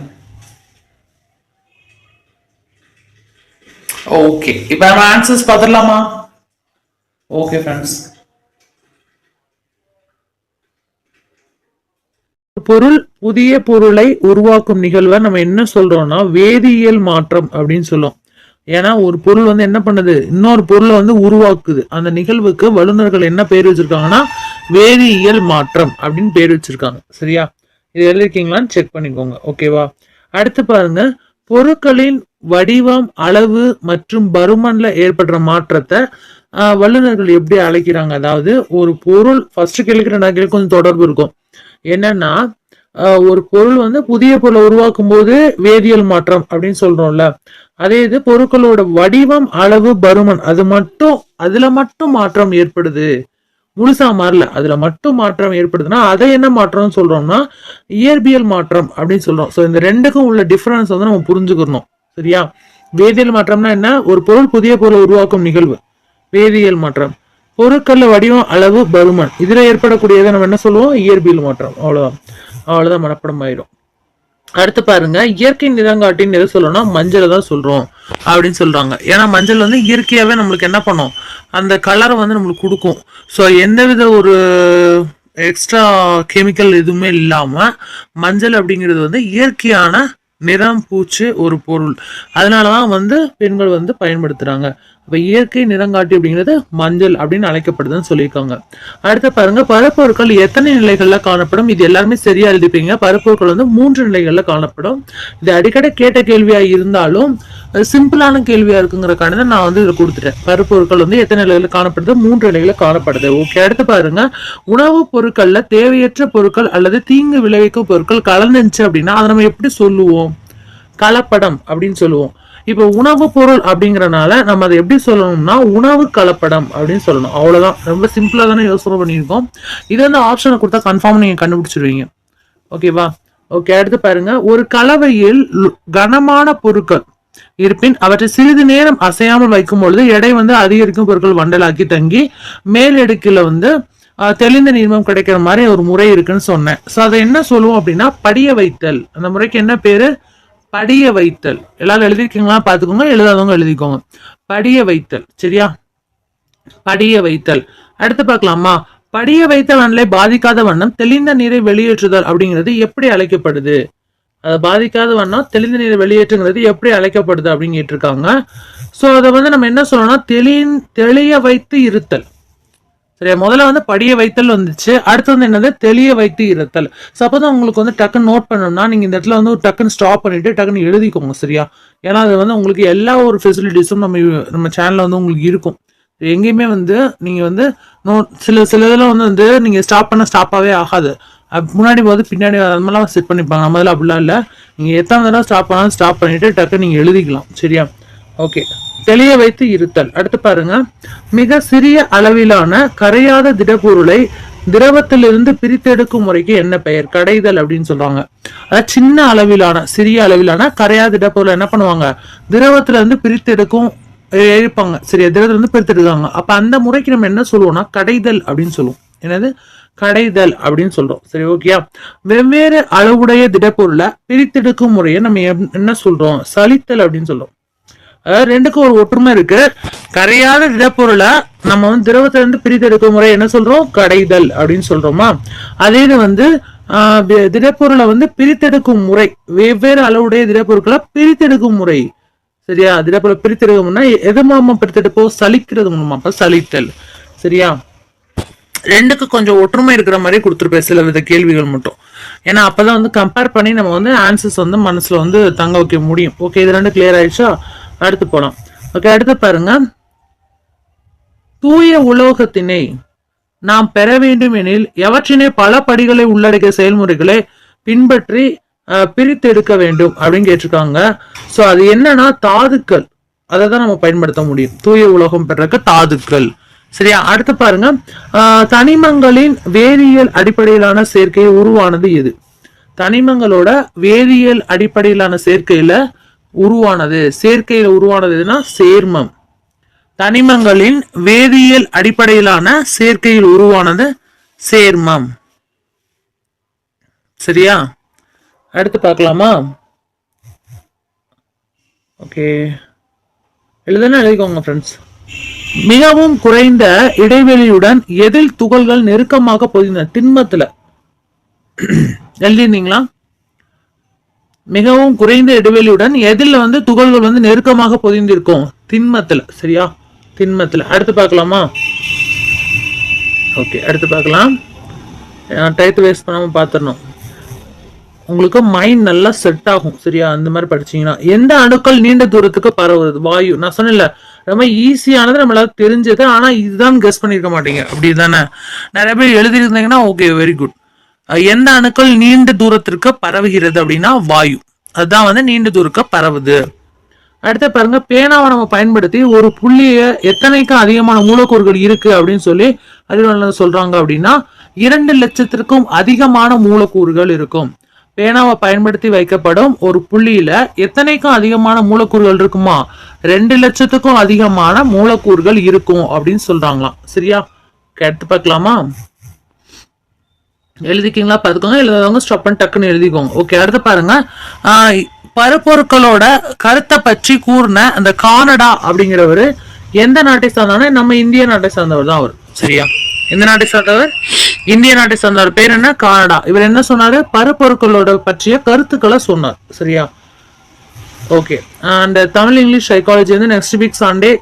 A: ஓகே, இப்ப நம்ம ஆன்சர்ஸ் பார்த்துடலாமா? ஓகே ஃப்ரெண்ட்ஸ், பொருள் புதிய பொருளை உருவாக்கும் நிகழ்வை நம்ம என்ன சொல்றோம்னா வேதியியல் மாற்றம் அப்படின்னு சொல்லுவோம். ஏன்னா ஒரு பொருள் வந்து என்ன பண்ணுது, இன்னொரு பொருளை வந்து உருவாக்குது. அந்த நிகழ்வுக்கு வல்லுநர்கள் என்ன பேர் வச்சிருக்காங்கன்னா வேதியியல் மாற்றம் அப்படின்னு பேர் வச்சிருக்காங்க. சரியா, இது எழுதிருக்கீங்களான்னு செக் பண்ணிக்கோங்க. ஓகேவா. அடுத்து பாருங்க, பொருட்களின் வடிவம், அளவு மற்றும் பருமன்ல ஏற்படுற மாற்றத்தை வல்லுநர்கள் எப்படி அழைக்கிறாங்க. அதாவது ஒரு பொருள் ஃபர்ஸ்ட் கேள்விக்கு 2 கேள்வி கொஞ்சம் தொடர்பு இருக்கும். என்னன்னா ஒரு பொருள் வந்து புதிய பொருளை உருவாக்கும் போது வேதியியல் மாற்றம் அப்படின்னு சொல்றோம்ல, அதே இது பொருட்களோட வடிவம், அளவு, பருமன் அதுல மட்டும் மாற்றம் ஏற்படுது, முழுசா மாறல, அதுல மட்டும் மாற்றம் ஏற்படுதுன்னா அதை என்ன மாற்றம்னு சொல்றோம்னா இயற்பியல் மாற்றம் அப்படின்னு சொல்றோம். ஸோ இந்த ரெண்டுக்கும் உள்ள டிஃபரன்ஸ் வந்து நம்ம புரிஞ்சுக்கணும். சரியா, வேதியியல் மாற்றம்னா என்ன, ஒரு பொருள் புதிய பொருளை உருவாக்கும் நிகழ்வு வேதியியல் மாற்றம். பொருட்கள்ல வடிவம், அளவு, பருமன் இதுல ஏற்படக்கூடியதை நம்ம என்ன சொல்லுவோம், இயற்பியல் மாற்றம். அவ்வளவுதான் மனப்படம் ஆயிரும். அடுத்து பாருங்க, இயற்கை நிறங்காட்டின்னு எது சொல்லணும்னா மஞ்சளை தான் சொல்றோம் அப்படின்னு சொல்றாங்க. ஏன்னா மஞ்சள் வந்து இயற்கையாவே நம்மளுக்கு என்ன பண்ணும், அந்த கலரை வந்து நம்மளுக்கு கொடுக்கும். ஸோ எந்தவித ஒரு எக்ஸ்ட்ரா கெமிக்கல் எதுவுமே இல்லாம மஞ்சள் அப்படிங்கிறது வந்து இயற்கையான நிறம் பூச்சு ஒரு பொருள். அதனாலதான் வந்து பெண்கள் வந்து பயன்படுத்துறாங்க. அப்ப இயற்கை நிறங்காட்டி அப்படிங்கிறது மஞ்சள் அப்படின்னு அழைக்கப்படுதுன்னு சொல்லியிருக்காங்க. அடுத்து பாருங்க, பருப்பொருட்கள் எத்தனை நிலைகள்ல காணப்படும். இது எல்லாருமே சரியா எழுதிப்பீங்க. பருப்பொருட்கள் வந்து 3 நிலைகள்ல காணப்படும். இது அடிக்கடி கேட்ட கேள்வியா இருந்தாலும் சிம்பிளான கேள்வியா இருக்குங்கிற காரணம் நான் வந்து இதை கொடுத்துட்டேன். பருப்பொருட்கள் வந்து எத்தனை நிலைகள்ல காணப்படுது, 3 நிலைகள்ல காணப்படுது. ஓகே. அடுத்து பாருங்க, உணவுப் பொருட்கள்ல தேவையற்ற பொருட்கள் அல்லது தீங்கு விளைவிக்கும் பொருட்கள் கலந்துச்சு அப்படின்னா அதை நம்ம எப்படி சொல்லுவோம், கலப்படம் அப்படின்னு சொல்லுவோம். இப்ப உணவு பொருள் அப்படிங்கறனால நம்ம அதை எப்படி சொல்லணும்னா உணவு கலப்படம் அப்படின்னு சொல்லணும். அவ்வளவுதான், ரொம்ப சிம்பிளா தானே யோசனை பண்ணியிருக்கோம். இது வந்து ஆப்ஷனை கொடுத்தா கன்ஃபார்ம் நீங்க கண்டுபிடிச்சிருவீங்க. ஓகேவா. ஓகே. அடுத்து பாருங்க, ஒரு கலவையில் கனமான பொருட்கள் இருப்பின் அவற்றை சிறிது நேரம் அசையாமல் வைக்கும் பொழுது எடை வந்து அதிகரிக்கும் பொருட்கள் வண்டலாக்கி தங்கி மேலடுக்கில வந்து தெளிந்த நீர்மம் கிடைக்கிற மாதிரி ஒரு முறை இருக்குன்னு சொன்னேன். ஸோ அதை என்ன சொல்லுவோம் அப்படின்னா படிய வைத்தல். அந்த முறைக்கு என்ன பேரு, படிய வைத்தல். எல்லாரும் எழுதிருக்கீங்களா பாத்துக்கோங்க, எழுதாதவங்க எழுதிக்கோங்க. படிய வைத்தல். சரியா, படிய வைத்தல். அடுத்து பார்க்கலாமா, படிய வைத்தல் அனலை பாதிக்காத வண்ணம் தெளிந்த நீரை வெளியேற்றுதல் அப்படிங்கிறது எப்படி அழைக்கப்படுது, அதை பாதிக்காத வண்ணம் தெளிந்த நீரை வெளியேற்றுங்கிறது எப்படி அழைக்கப்படுது அப்படின்னு கேட்டிருக்காங்க. ஸோ அதை வந்து நம்ம என்ன சொல்லணும்னா தெளிய வைத்து இருத்தல். சரியா, முதல்ல வந்து படிய வைத்தல் வந்துச்சு, அடுத்து வந்து என்னது தெளிய வைத்து இருத்தல். அப்பதான் உங்களுக்கு வந்து டக்குன்னு நோட் பண்ணணும்னா நீங்க இந்த இடத்துல வந்து டக்குன்னு ஸ்டாப் பண்ணிட்டு டக்குன்னு எழுதிக்கோங்க. சரியா, ஏன்னா அது வந்து உங்களுக்கு எல்லா ஒரு ஃபெசிலிட்டிஸும் நம்ம சேனல்ல வந்து உங்களுக்கு இருக்கும். எங்கேயுமே வந்து நீங்க வந்து சில இதெல்லாம் வந்து நீங்க ஸ்டாப் பண்ண ஸ்டாப்பாவே ஆகாது. முன்னாடி போது பின்னாடி அது மாதிரிலாம் செட் பண்ணிப்பாங்க. நம்ம இதில் அப்படிலாம் இல்லை, நீங்க எத்தனை தடவை ஸ்டாப் பண்ணாலும் ஸ்டாப் பண்ணிட்டு டக்குன்னு நீங்க எழுதிக்கலாம். சரியா, ஓகே. தெளிய வைத்து இருத்தல். அடுத்து பாருங்க, மிக சிறிய அளவிலான கரையாத திடப்பொருளை திரவத்திலிருந்து பிரித்தெடுக்கும் முறைக்கு என்ன பெயர், கடைதல் அப்படின்னு சொல்றாங்க. அதாவது சின்ன அளவிலான சிறிய அளவிலான கரையாத திடப்பொருளை என்ன பண்ணுவாங்க, திரவத்துல இருந்து பிரித்தெடுக்கும் எழுப்பாங்க. சரியா, திரவத்துல இருந்து பிரித்தெடுக்காங்க. அப்ப அந்த முறைக்கு நம்ம என்ன சொல்லுவோம்னா கடைதல் அப்படின்னு சொல்லுவோம். என்னது, கடைதல் அப்படின்னு சொல்றோம். சரி, ஓகேயா. வெவ்வேறு அளவுடைய திடப்பொருளை பிரித்தெடுக்கும் முறையை நம்ம என்ன சொல்றோம், சலித்தல் அப்படின்னு சொல்றோம். அதாவது ரெண்டுக்கும் ஒரு ஒற்றுமை இருக்கு. கரையாத திடப்பொருளை நம்ம வந்து திரவத்தில இருந்து பிரித்தெடுக்கும் முறை என்ன சொல்றோம், கடைதல் அப்படின்னு சொல்றோமா. அதே இது வந்து திடப்பொருளை வந்து பிரித்தெடுக்கும் முறை, வெவ்வேறு அளவுடைய திடப்பொருட்களை பிரித்தெடுக்கும் முறை. சரியா, திடப்பொருளை பிரித்தெடுக்கணும்னா எது மூலமா பிரித்தெடுப்போம், சலிக்கிறது மூலமா, அப்ப சலித்தல். சரியா, ரெண்டுக்கு கொஞ்சம் ஒற்றுமை இருக்கிற மாதிரி கொடுத்துருப்பேன் சில வித கேள்விகள் மட்டும். ஏன்னா அப்பதான் வந்து கம்பேர் பண்ணி நம்ம வந்து ஆன்சர்ஸ் வந்து மனசுல வந்து தங்க வைக்க முடியும். ஓகே, இது ரெண்டு கிளியர் ஆயிடுச்சா, அடுத்து போலாம். ஓகே, அடுத்து பாருங்க, தூய உலோகத்தினை நாம் பெற வேண்டும் எனில் எவற்றினை பல படிகளை உள்ளடக்கிய செயல்முறைகளை பின்பற்றி பிரித்தெடுக்க வேண்டும் அப்படின்னு கேட்டிருக்காங்க. சோ அது என்னன்னா தாதுக்கள், அதை தான் நம்ம பயன்படுத்த முடியும். தூய உலோகம் பெறக்க தாதுக்கள். சரியா, அடுத்து பாருங்க, தனிமங்களின் வேதியியல் அடிப்படையிலான சேர்க்கை உருவானது எது, தனிமங்களோட வேதியியல் அடிப்படையிலான சேர்க்கையில உருவானதுன்னா சேர்மம். தனிமங்களின் வேதியியல் அடிப்படையிலான சேர்க்கையில் உருவானது சேர்மம். சரியா, அடுத்து பார்க்கலாமா. ஓகே, எழுதிக்கோங்க ஃப்ரெண்ட்ஸ். மிகவும் குறைந்த இடைவெளியுடன் எதில் துகள்கள் நெருக்கமாக பொதிந்த, திண்மத்துல எழுதிருந்தீங்களா, மிகவும் குறைந்த இடைவெளியுடன் எதில் வந்து துகள்கள் வந்து நெருக்கமாக பொதிந்திருக்கும்? திண்மத்துல. சரியா? திண்மத்துல. அடுத்து பார்க்கலாமா? ஓகே, அடுத்து பார்க்கலாம். டைத்து வேஸ்ட் பண்ணாம பார்த்துடணும். உங்களுக்கு மைண்ட் நல்லா செட் ஆகும். சரியா? அந்த மாதிரி படிச்சீங்கன்னா. எந்த அணுக்கள் நீண்ட தூரத்துக்கு பரவுது? வாயு. நான் சொன்னேன்ல, ரொம்ப ஈஸியானது, நம்மளால தெரிஞ்சது. ஆனா இதுதான் கெஸ் பண்ணிருக்க மாட்டீங்க. அப்படி தானே? நிறைய பேர் எழுதியிருந்தீங்கன்னா ஓகே, வெரி குட். எந்த அணுக்கள் நீண்ட தூரத்திற்கு பரவுகிறது அப்படின்னா வாயு. அதுதான் வந்து நீண்ட தூரத்துக்கு பரவுது. அடுத்த பாருங்க, பேனாவை நம்ம பயன்படுத்தி ஒரு புள்ளிய எத்தனைக்கும் அதிகமான மூலக்கூறுகள் இருக்கு அப்படின்னு சொல்லி அறிவியலாளர் சொல்றாங்க அப்படின்னா 2 லட்சத்திற்கும் அதிகமான மூலக்கூறுகள் இருக்கும். பேனாவை பயன்படுத்தி வைக்கப்படும் ஒரு புள்ளியில எத்தனைக்கும் அதிகமான மூலக்கூறுகள் இருக்குமா? 2 லட்சத்துக்கும் அதிகமான மூலக்கூறுகள் இருக்கும் அப்படின்னு சொல்றாங்களாம். சரியா? எடுத்து பார்க்கலாமா? எழுதிக்கிங்களா? பார்த்துக்கோங்க. எழுதாதவங்க ஸ்டாப் பண்ணி டக்குன்னு எழுதிக்கோங்க. ஓகே, அடுத்து பாருங்க. பருப்பொருட்களோட கருத்தை பற்றி கூறின அந்த கானடா அப்படிங்கிறவர் எந்த நாட்டை சார்ந்தவர்? நம்ம இந்திய நாட்டை சார்ந்தவர் தான் அவர். சரியா? எந்த நாட்டை சார்ந்தவர்? இந்திய நாட்டை சார்ந்தவர். பேர் என்ன? கானடா. இவர் என்ன சொன்னாரு? பருப்பொருட்களோட பற்றிய கருத்துக்களை சொன்னார். சரியா? Okay. And Tamil English psychology வந்து next week Sunday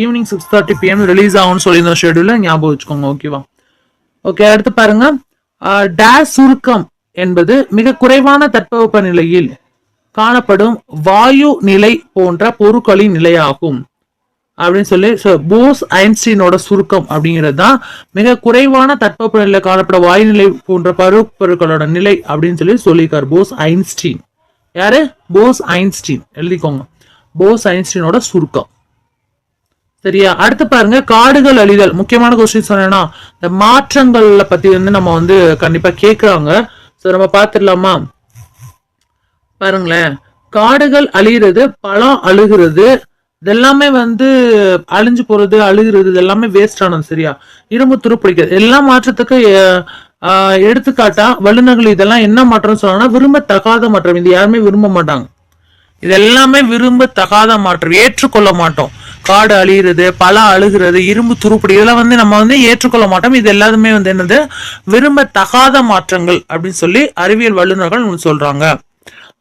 A: evening 6:30 PM release ஆகும்னு சொல்லி இந்த ஷெடியூல ஞாபகம் வச்சுக்கோங்க. ஓகேவா? ஓகே, அடுத்து பாருங்க. டேஸ் சுருக்கம் என்பது மிக குறைவான தட்பவெப்ப நிலையில் காணப்படும் வாயு நிலை போன்ற பொருட்களின் நிலையாகும் அப்படின்னு சொல்லி போஸ் ஐன்ஸ்டீனோட சுருக்கம் அப்படிங்கிறது தான் மிக குறைவான தட்பவெப்ப நிலையில் காணப்படும் வாயு நிலை போன்ற பொருட்களோட நிலை அப்படின்னு சொல்லி சொல்லியிருக்காரு போஸ் ஐன்ஸ்டீன். யாரு? போஸ் ஐன்ஸ்டீன். எழுதிக்கோங்க, போஸ் ஐன்ஸ்டீனோட சுருக்கம். சரியா? அடுத்து பாருங்க, காடுகள் அழிதல். முக்கியமான கொஸ்டின் சொன்னா இந்த மாற்றங்கள்ல பத்தி வந்து நம்ம வந்து கண்டிப்பா கேட்கிறாங்க. சோ நம்ம பாத்துடலாமா? பாருங்களேன், காடுகள் அழிகிறது, பழம் அழுகிறது, இதெல்லாமே வந்து அழிஞ்சு போறது, அழுகிறது, இது எல்லாமே வேஸ்ட் ஆனது. சரியா? இரும்பு துருப்பிடிக்கிறது எல்லா மாற்றத்துக்கு எடுத்துக்காட்டா வல்லுநர்கள் இதெல்லாம் என்ன மாற்றம் சொல்லணும்னா விரும்பத்தகாத மாற்றம். இது யாருமே விரும்ப மாட்டாங்க. இது எல்லாமே விரும்பத்தகாத மாற்றம், ஏற்றுக்கொள்ள மாட்டோம். காடு அழிகிறது, பழம் அழுகிறது, இரும்பு துருப்பிடி, இதெல்லாம் வந்து நம்ம வந்து ஏற்றுக்கொள்ள மாட்டோம். இது எல்லாருமே வந்து என்னது? விரும்பத்தகாத மாற்றங்கள் அப்படின்னு சொல்லி அறிவியல் வல்லுநர்கள் சொல்றாங்க.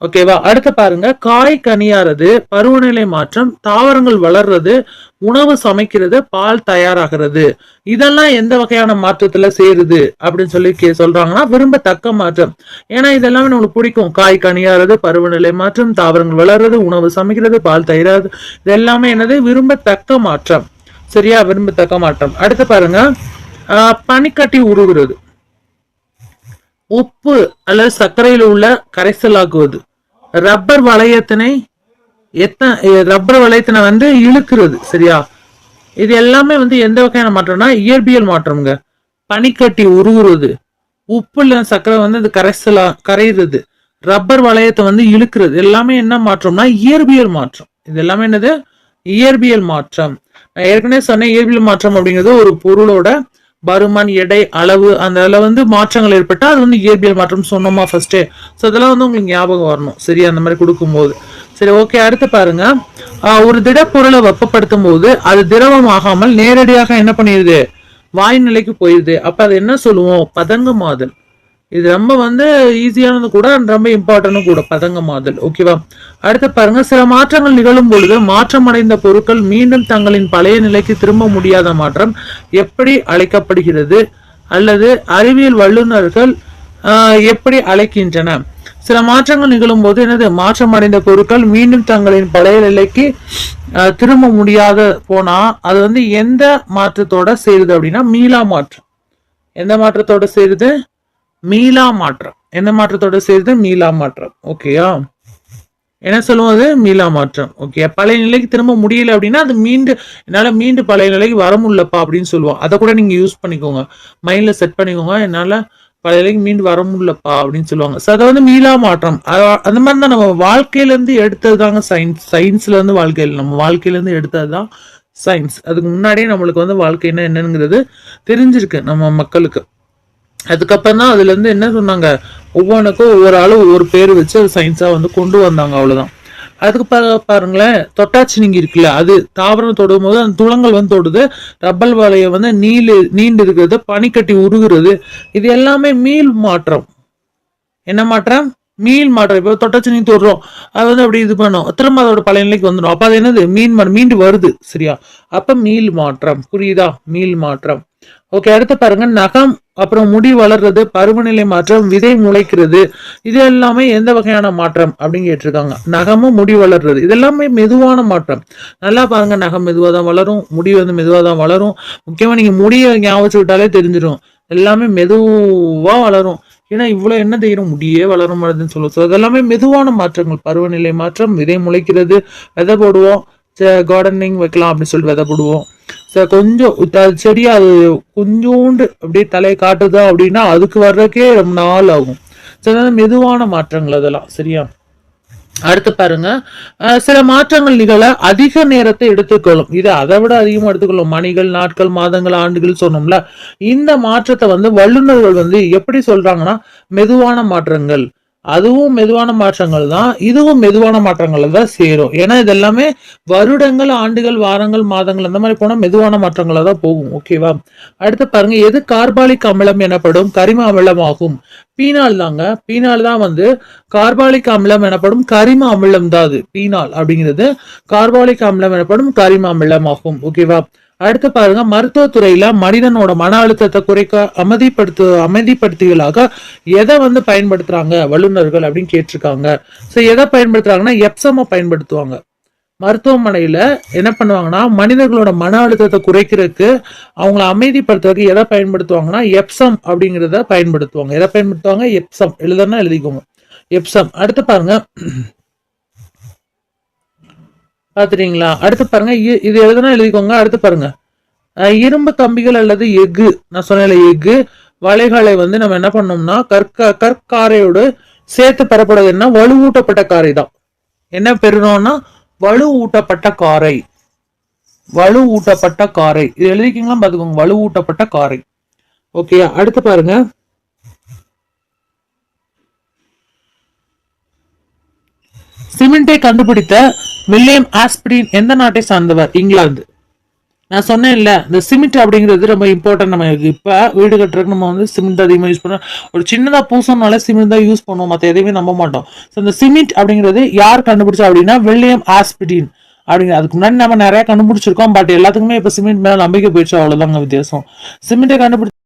A: ஓகேவா? அடுத்து பாருங்க, காய் கனியாறது, பருவநிலை மாற்றம், தாவரங்கள் வளர்றது, உணவு சமைக்கிறது, பால் தயாராகிறது, இதெல்லாம் எந்த வகையான மாற்றத்துல சேருது அப்படின்னு சொல்லி சொல்றாங்கன்னா விரும்பத்தக்க மாற்றம். ஏன்னா இதெல்லாமே நம்மளுக்கு பிடிக்கும். காய் கனியாறது, பருவநிலை மாற்றம், தாவரங்கள் வளர்றது, உணவு சமைக்கிறது, பால் தயாராது, இது எல்லாமே என்னது? விரும்பத்தக்க மாற்றம். சரியா? விரும்பத்தக்க மாற்றம். அடுத்து பாருங்க, பனிக்கட்டி உருகுறது, உப்பு அல்லது சர்க்கரையில் உள்ள கரைசலாக்குவது, ரப்பர் வளையத்தினை வந்து இழுக்கிறது. சரியா? இது எல்லாமே வந்து எந்த வகையான மாற்றம்னா இயற்பியல் மாற்றம்ங்க. பனிக்கட்டி உருகுறது, உப்பு இல்ல சர்க்கரை வந்து அது கரையிறது, ரப்பர் வளையத்தை வந்து இழுக்கிறது, எல்லாமே என்ன மாற்றம்னா இயற்பியல் மாற்றம். இது எல்லாமே என்னது? இயற்பியல் மாற்றம். நான் ஏற்கனவே சொன்னேன், இயற்பியல் மாற்றம் அப்படிங்கிறது ஒரு பொருளோட பருமன், எடை, அளவு, அந்த வந்து மாற்றங்கள் ஏற்பட்டா அது வந்து இயற்பியல் மாற்றம் சொன்னோமா ஃபர்ஸ்டே. ஸோ அதெல்லாம் வந்து உங்களுக்கு ஞாபகம் வரணும். சரியா? அந்த மாதிரி கொடுக்கும்போது. சரி, ஓகே. அடுத்து பாருங்க, ஒரு திடப்பொருளை வெப்பப்படுத்தும் போது அது திரவம் ஆகாமல் நேரடியாக என்ன பண்ணிடுது? வாயு நிலைக்கு போயிடுது. அப்ப அது என்ன சொல்லுவோம்? பதங்கமாதல். இது ரொம்ப வந்து ஈஸியானது கூட, ரொம்ப இம்பார்ட்டன்டும் கூட, பதங்கமாதல். ஓகேவா? அடுத்து பாருங்க, சில மாற்றங்கள் நிகழும் பொழுது மாற்றம் அடைந்த பொருட்கள் மீண்டும் தங்களின் பழைய நிலைக்கு திரும்ப முடியாத மாற்றம் எப்படி அழைக்கப்படுகிறது அல்லது அறிவியல் வல்லுநர்கள் எப்படி அழைக்கின்றன? சில மாற்றங்கள் நிகழும் போது என்னது? மாற்றம் அடைந்த பொருட்கள் மீண்டும் தங்களின் பழைய நிலைக்கு திரும்ப முடியாத போனா அது வந்து எந்த மாற்றத்தோட சேருது அப்படின்னா மீளா மாற்றம். எந்த மாற்றத்தோட சேருது? மீளா மாற்றம். எந்த மாற்றத்தோட சேருது? மீளா மாற்றம். ஓகேயா? என்ன சொல்லுவோம்? அது மீளா மாற்றம். ஓகே. பழைய நிலைக்கு திரும்ப முடியல அப்படின்னா அது என்னால மீண்டும் பழைய நிலைக்கு வர முடியலப்பா அப்படின்னு சொல்லுவோம். அதை கூட நீங்க யூஸ் பண்ணிக்கோங்க, மைண்ட்ல செட் பண்ணிக்கோங்க. என்னால பழைய நிலைக்கு மீண்டும் வர முடியலப்பா அப்படின்னு சொல்லுவாங்க. ஸோ அதை வந்து மீளா மாற்றம். அந்த மாதிரி தான் நம்ம வாழ்க்கையில இருந்து எடுத்ததுதாங்க சயின்ஸ். சயின்ஸ்ல இருந்து வாழ்க்கையில் நம்ம வாழ்க்கையில இருந்து எடுத்ததுதான் சயின்ஸ். அதுக்கு முன்னாடியே நம்மளுக்கு வந்து வாழ்க்கைன்னா என்னங்கிறது தெரிஞ்சிருக்கு நம்ம மக்களுக்கு. அதுக்கப்புறம் தான் அதுல இருந்து என்ன சொன்னாங்க, ஒவ்வொன்றுக்கும் ஒவ்வொரு ஆளும் ஒவ்வொரு பேர் வச்சு அது சயின்ஸா வந்து கொண்டு வந்தாங்க. அவ்வளவுதான். அதுக்கு பாருங்களேன், தொட்டாச்சி நீங்க இருக்குல்ல, அது தாவரம் தொடும் போது அந்த துளங்கள் வந்து தொடுது, ரப்பல் வளையம் வந்து நீண்டு இருக்கிறது, பனிக்கட்டி உருகுறது, இது எல்லாமே மீள் மாற்றம். என்ன மாற்றம்? மீள் மாற்றம். இப்போ தொட்டச்சினி தொடுறோம், அது வந்து அப்படி இது பண்ணும், திரும்ப அதோட பழைய நிலைக்கு வந்துடும். அப்ப அது என்னது, மீண்டு வருது. சரியா? அப்ப மீள் மாற்றம். புரியுதா? மீள் மாற்றம். ஓகே, அடுத்து பாருங்க, நகம் அப்புறம் முடி வளர்றது, பருவநிலை மாற்றம், விதை முளைக்கிறது, இது எல்லாமே எந்த வகையான மாற்றம் அப்படின்னு கேட்டிருக்காங்க. நகமும் முடி வளர்றது இது எல்லாமே மெதுவான மாற்றம். நல்லா பாருங்க, நகம் மெதுவாக தான் வளரும், முடி வந்து மெதுவாக தான் வளரும். முக்கியமா நீங்க முடியை ஞாபகம் விட்டாலே தெரிஞ்சிடும், எல்லாமே மெதுவா வளரும். ஏன்னா இவ்வளவு என்ன தெரியும், முடியே வளர மாட்டேதுன்னு சொல்லுவோம். அதெல்லாமே மெதுவான மாற்றங்கள். பருவநிலை மாற்றம், விதை முளைக்கிறது, விதை போடுவோம், கார்டனிங் வைக்கலாம் அப்படின்னு சொல்லிட்டு விதை போடுவோம். கொஞ்சம் செடியா அது கொஞ்சோண்டு அப்படியே தலையை காட்டுதா அப்படின்னா அதுக்கு வர்றதுக்கே ரொம்ப நாள் ஆகும். மெதுவான மாற்றங்கள் அதெல்லாம். சரியா? அடுத்து பாருங்க, சில மாற்றங்கள் நிகழ அதிக நேரத்தை எடுத்துக்கொள்ளும். இது அதை விட அதிகமா எடுத்துக்கொள்ளும். மணிகள், நாட்கள், மாதங்கள், ஆண்டுகள் சொன்னோம்ல. இந்த மாற்றத்தை வந்து வல்லுநர்கள் வந்து எப்படி சொல்றாங்கன்னா மெதுவான மாற்றங்கள். அதுவும் மெதுவான மாற்றங்கள் தான், இதுவும் மெதுவான மாற்றங்கள் தான் சேரும். ஏன்னா இது எல்லாமே வருடங்கள், ஆண்டுகள், வாரங்கள், மாதங்கள் அந்த மாதிரி போனா மெதுவான மாற்றங்களா தான் போகும். ஓகேவா? அடுத்து பாருங்க, எது கார்பாலிக் அமிலம் எனப்படும் கரிம அமிலம் ஆகும்? பீனால் தாங்க. பீனால் தான் வந்து கார்பாலிக் அமிலம் எனப்படும் கரிம அமிலம் தான். அது பீனால் அப்படிங்கிறது கார்பாலிக் அமிலம் எனப்படும் கரிம அமிலம் ஆகும். ஓகேவா? அடுத்து பாருங்க, மருத்துவத்துறையில மனிதனோட மன அழுத்தத்தை குறைக்க அமைதிப்படுத்திகளாக எதை வந்து பயன்படுத்துறாங்க வல்லுநர்கள் அப்படின்னு கேட்டிருக்காங்க. சோ எதை பயன்படுத்துறாங்கன்னா எப்சம பயன்படுத்துவாங்க. மருத்துவமனையில என்ன பண்ணுவாங்கன்னா மனிதர்களோட மன அழுத்தத்தை குறைக்கிறதுக்கு, அவங்களை அமைதிப்படுத்துறதுக்கு எதை பயன்படுத்துவாங்கன்னா எப்சம் அப்படிங்கிறத பயன்படுத்துவாங்க. எதை பயன்படுத்துவாங்க? எப்சம். எழுதுனா எழுதிக்கோங்க, எப்சம். அடுத்து பாருங்க, பாத்துறீங்களா? அடுத்து பாருங்க, இது எழுதுனா எழுதிக்கோங்க. அடுத்து பாருங்க, இரும்பு கம்பிகள் அல்லது எஃகு, நான் சொன்ன எஃகு வலைகளை வந்து நம்ம என்ன பண்ணோம்னா கற்காரையோடு சேர்த்து பெறப்படுவது என்ன? வலுவூட்டப்பட்ட காரை தான். என்ன பெறணும்னா வலுவூட்டப்பட்ட காரை. வலுவூட்டப்பட்ட காரை இது எழுதிக்கிங்களா பாத்துக்கோங்க, வலுவூட்டப்பட்ட காரை. ஓகே, அடுத்து பாருங்க, சிமெண்டை கண்டுபிடித்த வில்லியம் ஆஸ்பிரின் எந்த நாட்டை சார்ந்தவர்? இங்கிலாந்து. நான் சொன்னேன் இல்ல, இந்த சிமெண்ட் அப்படிங்கிறது ரொம்ப இம்பார்ட்டன்ட். நம்ம இப்ப வீடு கட்டுறதுக்கு நம்ம வந்து சிமெண்ட் அதிகமாக யூஸ் பண்ணோம். ஒரு சின்னதா பூசணும்னால சிமெண்ட் தான் யூஸ் பண்ணுவோம், மற்ற எதையுமே நம்ப மாட்டோம். ஸோ இந்த சிமெண்ட் அப்படிங்கிறது யார் கண்டுபிடிச்சா அப்படின்னா வில்லியம் ஆஸ்பிரின் அப்படிங்கிற. அதுக்கு முன்னாடி நம்ம நிறைய கண்டுபிடிச்சிருக்கோம், பட் எல்லாத்துக்குமே இப்ப சிமெண்ட் மேல நம்பிக்கை போயிடுச்சு, அவ்வளவுதாங்க வித்தியாசம். சிமெண்ட்டை கண்டுபிடிச்ச